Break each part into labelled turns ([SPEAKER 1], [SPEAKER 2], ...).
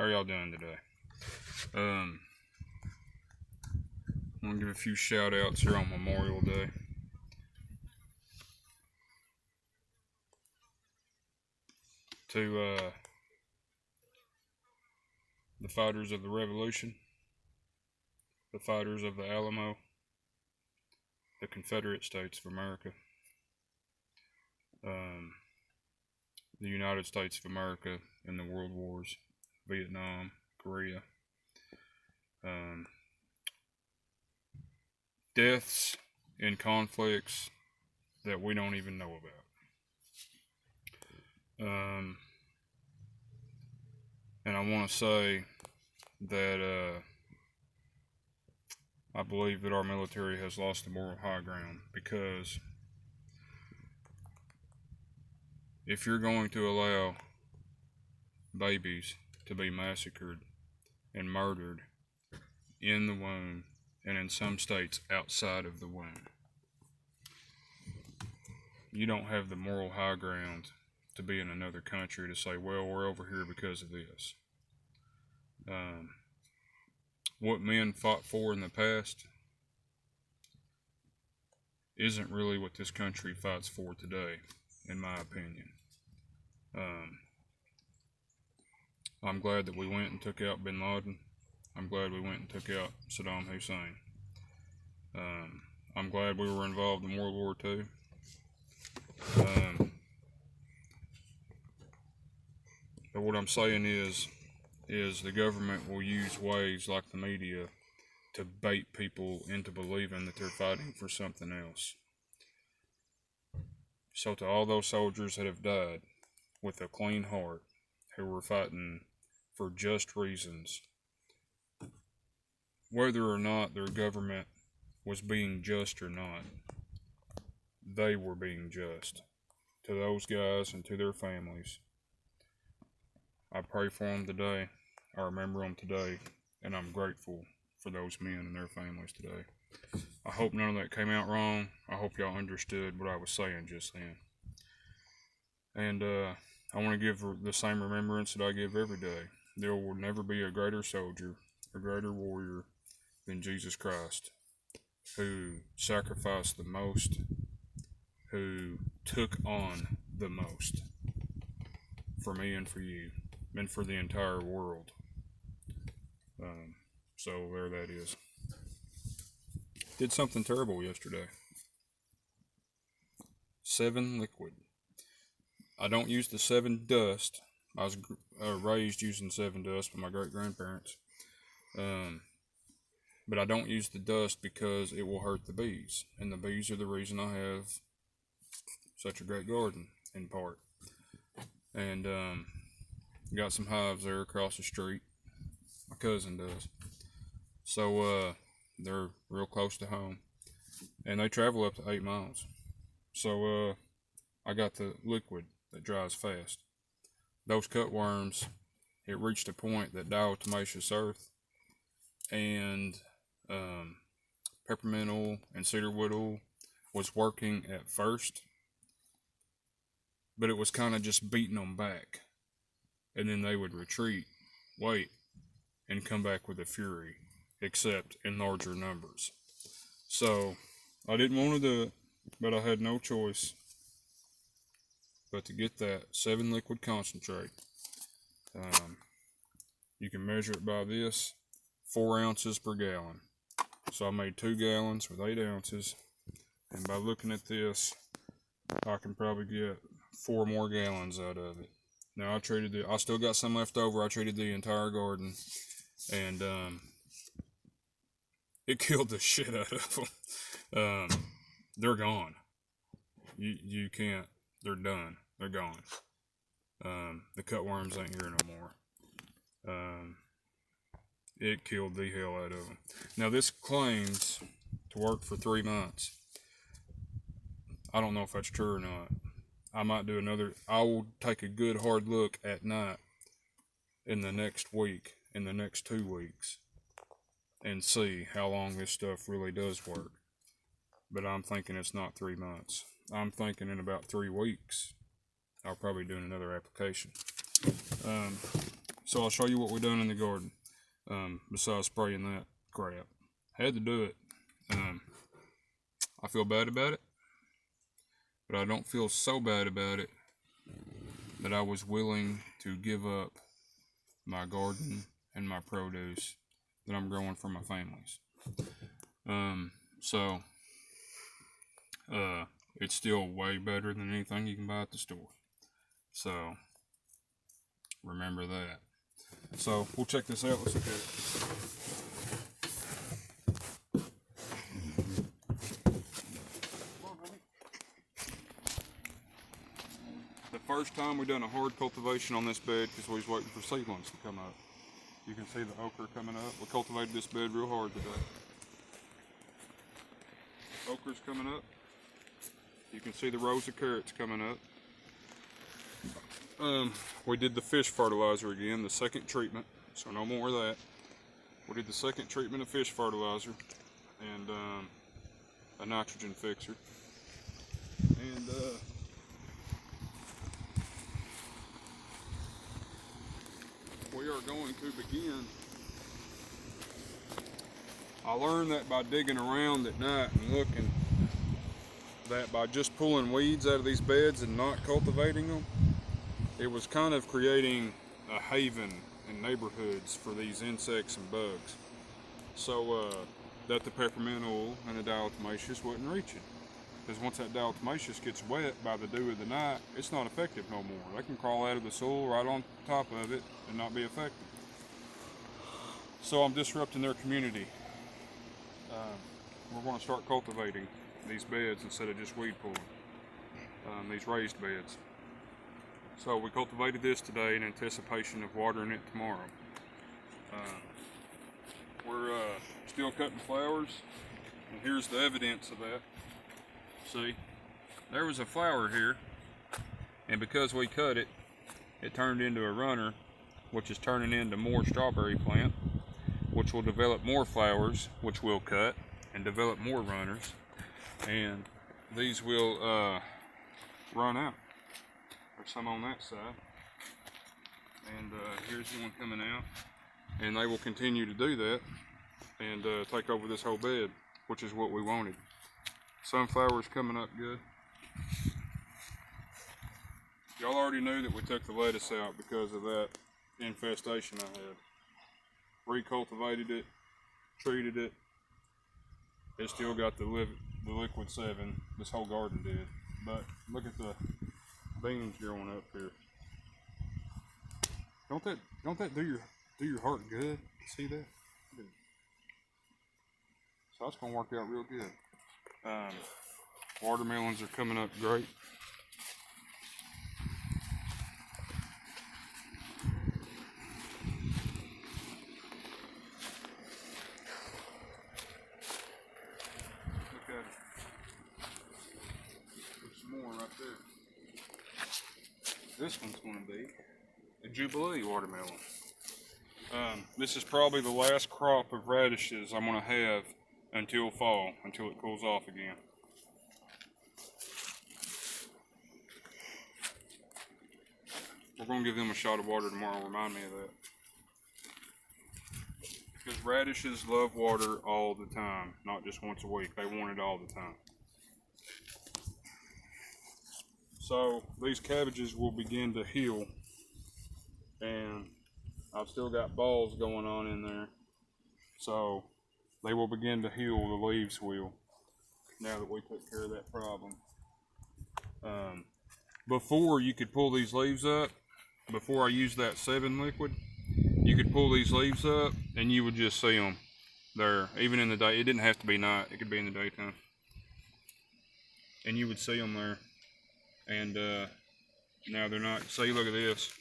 [SPEAKER 1] How are y'all doing today? I'm gonna give a few shout outs here on Memorial Day. To the fighters of the Revolution, the fighters of the Alamo, the Confederate States of America, the United States of America in the World Wars, Vietnam, Korea, deaths in conflicts that we don't even know about. And I want to say that I believe that our military has lost the moral high ground, because if you're going to allow babies to be massacred and murdered in the womb, and in some states outside of the womb, you don't have the moral high ground to be in another country to say, well, we're over here because of this. What men fought for in the past isn't really what this country fights for today, in my opinion. I'm glad that we went and took out bin Laden. I'm glad we went and took out Saddam Hussein. I'm glad we were involved in World War II. But what I'm saying is the government will use ways like the media to bait people into believing that they're fighting for something else. So to all those soldiers that have died with a clean heart, who were fighting for just reasons, whether or not their government was being just or not, they were being just. To those guys and to their families, I pray for them today. I remember them today, and I'm grateful for those men and their families today. I hope none of that came out wrong. I hope y'all understood what I was saying just then. And I want to give the same remembrance that I give every day. There will never be a greater soldier, a greater warrior than Jesus Christ, who sacrificed the most, who took on the most for me and for you, and for the entire world. So there that is. Did something terrible yesterday. Sevin Liquid. I don't use the Sevin Dust. I was raised using Sevin Dust by my great-grandparents. But I don't use the dust because it will hurt the bees. And the bees are the reason I have such a great garden, in part. And got some hives there across the street. My cousin does. So they're real close to home. And they travel up to 8 miles. So I got the liquid that dries fast. Those cutworms, it reached a point that diatomaceous earth and peppermint oil and cedarwood oil was working at first, but it was kind of just beating them back, and then they would retreat, wait, and come back with a fury, except in larger numbers. So I didn't want to do it, but I had no choice but to get that Sevin Liquid concentrate. You can measure it by this, 4 ounces per gallon. So I made 2 gallons with 8 ounces, and by looking at this, I can probably get 4 more gallons out of it. Now I still got some left over. I treated the entire garden, and it killed the shit out of them. They're gone. You can't. They're done. They're gone. The cutworms ain't here no more. It killed the hell out of them. Now this claims to work for 3 months. I don't know if that's true or not. I might do another. I will take a good hard look at night in the next week, in the next 2 weeks, and see how long this stuff really does work. But I'm thinking it's not 3 months. I'm thinking in about 3 weeks, I'll probably do another application. So I'll show you what we're doing in the garden. Besides spraying that crap, had to do it. I feel bad about it, but I don't feel so bad about it that I was willing to give up my garden and my produce that I'm growing for my families. It's still way better than anything you can buy at the store. So remember that. So we'll check this out. Let's look at it. The first time we done a hard cultivation on this bed because we was waiting for seedlings to come up. You can see the okra coming up. We cultivated this bed real hard today. Okra's coming up. You can see the rows of carrots coming up. We did the fish fertilizer again, the second treatment, so no more of that. We did the second treatment of fish fertilizer and a nitrogen fixer. And we are going to begin. I learned that by digging around at night and looking, that by just pulling weeds out of these beds and not cultivating them, it was kind of creating a haven in neighborhoods for these insects and bugs. So that the peppermint oil and the diatomaceous wasn't reaching. Because once that diatomaceous gets wet by the dew of the night, it's not effective no more. They can crawl out of the soil right on top of it and not be effective. So I'm disrupting their community. We're going to start cultivating these beds instead of just weed pulling, these raised beds. So we cultivated this today in anticipation of watering it tomorrow. We're still cutting flowers, and here's the evidence of that. See, there was a flower here, and because we cut it, it turned into a runner, which is turning into more strawberry plant, which will develop more flowers, which we'll cut and develop more runners, and these will run out. There's some on that side, and here's the one coming out, and they will continue to do that and take over this whole bed, which is what we wanted. Sunflowers coming up good. Y'all already knew that we took the lettuce out because of that infestation I had. Recultivated it, treated it. It still got the liquid Sevin. This whole garden did. But look at the beans growing up here. Don't that do your heart good? See that? So that's gonna work out real good. Watermelons are coming up great. Look at it. There's some more right there. This one's going to be a Jubilee watermelon. This is probably the last crop of radishes I'm going to have until fall, until it cools off again. We're going to give them a shot of water tomorrow, remind me of that. Because radishes love water all the time, not just once a week. They want it all the time. So these cabbages will begin to heal, and I've still got balls going on in there. So they will begin to heal, the leaves will, now that we took care of that problem. Before you could pull these leaves up, before I used that Sevin Liquid, you could pull these leaves up and you would just see them there, even in the day. It didn't have to be night, it could be in the daytime. And you would see them there. And now they're not. See, look at this.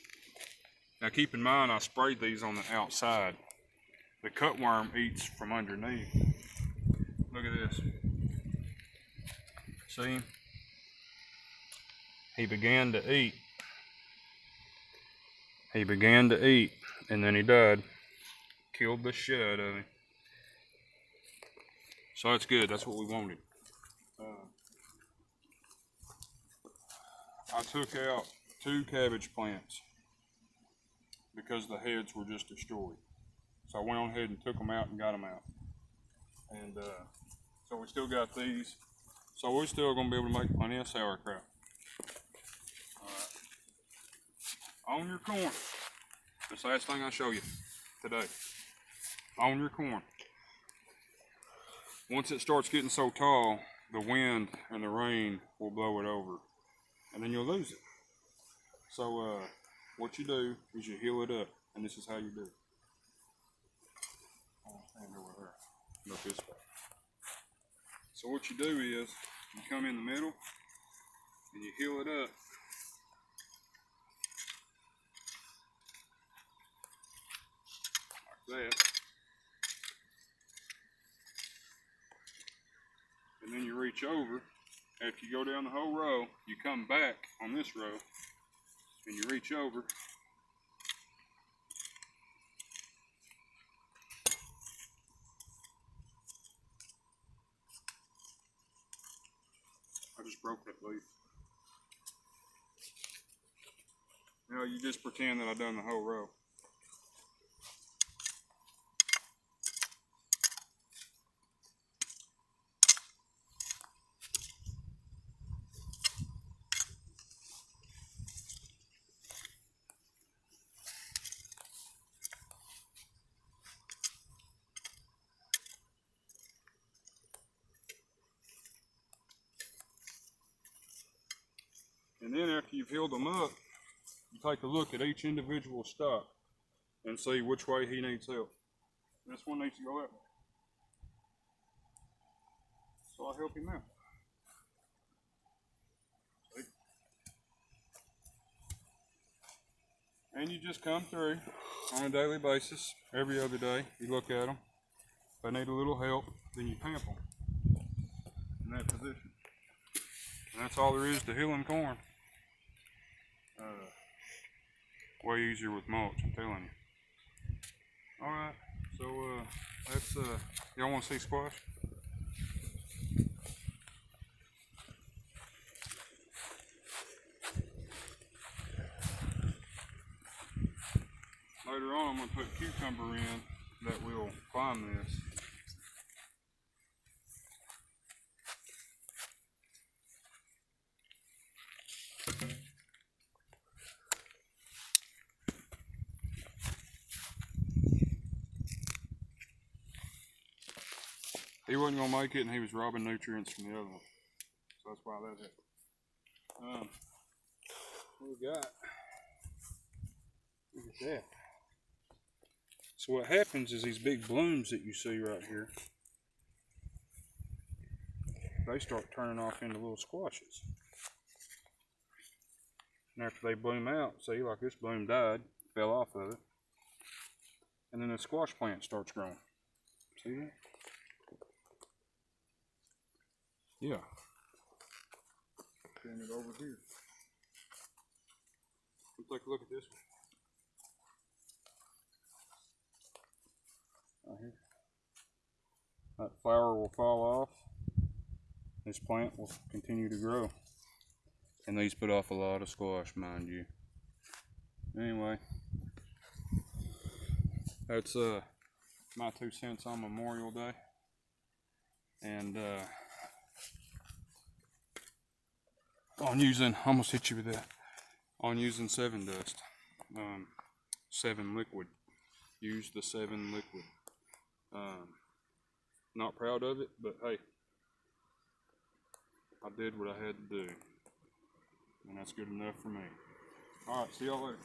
[SPEAKER 1] Now keep in mind, I sprayed these on the outside. The cutworm eats from underneath. Look at this. See him? He began to eat. He began to eat, and then he died. Killed the shit out of him. So that's good. That's what we wanted. I took out 2 cabbage plants. because the heads were just destroyed. So I went on ahead and took them out and got them out. And so we still got these. So we're still going to be able to make plenty of sauerkraut. On your corn. This last thing I'll show you today. On your corn. Once it starts getting so tall, the wind and the rain will blow it over. And then you'll lose it. So what you do is you heel it up. And this is how you do it. I'll stand over there. Look this way. So what you do is you come in the middle and you heel it up. That. And then you reach over. After you go down the whole row, you come back on this row and you reach over. I just broke that leaf. Now you just pretend that I've done the whole row. And then after you've healed them up, you take a look at each individual stock and see which way he needs help. This one needs to go that way. So I'll help him out. See? And you just come through on a daily basis, every other day. You look at them. If they need a little help, then you pamp them in that position. And that's all there is to healing corn. Way easier with mulch, I'm telling you. Alright, so that's, y'all want to see squash? Later on I'm going to put cucumber in that will climb this. He wasn't going to make it and he was robbing nutrients from the other one. So that's why that happened. What we got? Look at that. So what happens is these big blooms that you see right here, they start turning off into little squashes. And after they bloom out, see, like this bloom died, fell off of it. And then the squash plant starts growing. See that? Yeah. Turn it over here. Let's take a look at this one. Right here. That flower will fall off. This plant will continue to grow. And these put off a lot of squash, mind you. Anyway, that's my 2 cents on Memorial Day. And on using, I almost hit you with that, on using Sevin dust, Sevin Liquid. Use the Sevin Liquid. Not proud of it, but hey, I did what I had to do, and that's good enough for me. Alright, see y'all later.